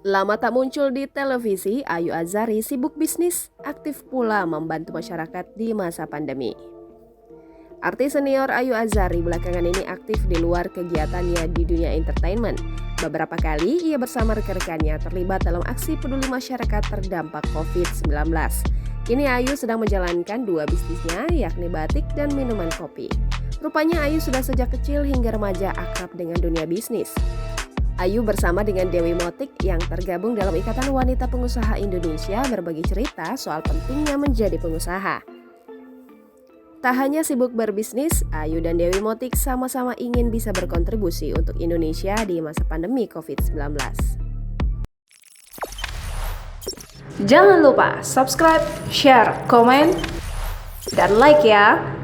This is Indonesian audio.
Lama tak muncul di televisi, Ayu Azhari sibuk bisnis, aktif pula membantu masyarakat di masa pandemi. Artis senior Ayu Azhari belakangan ini aktif di luar kegiatannya di dunia entertainment. Beberapa kali ia bersama rekan-rekannya terlibat dalam aksi peduli masyarakat terdampak COVID-19. Kini Ayu sedang menjalankan dua bisnisnya, yakni batik dan minuman kopi. Rupanya Ayu sudah sejak kecil hingga remaja akrab dengan dunia bisnis. Ayu bersama dengan Dewi Motik yang tergabung dalam Ikatan Wanita Pengusaha Indonesia berbagi cerita soal pentingnya menjadi pengusaha. Tak hanya sibuk berbisnis, Ayu dan Dewi Motik sama-sama ingin bisa berkontribusi untuk Indonesia di masa pandemi COVID-19. Jangan lupa subscribe, share, komen, dan like ya!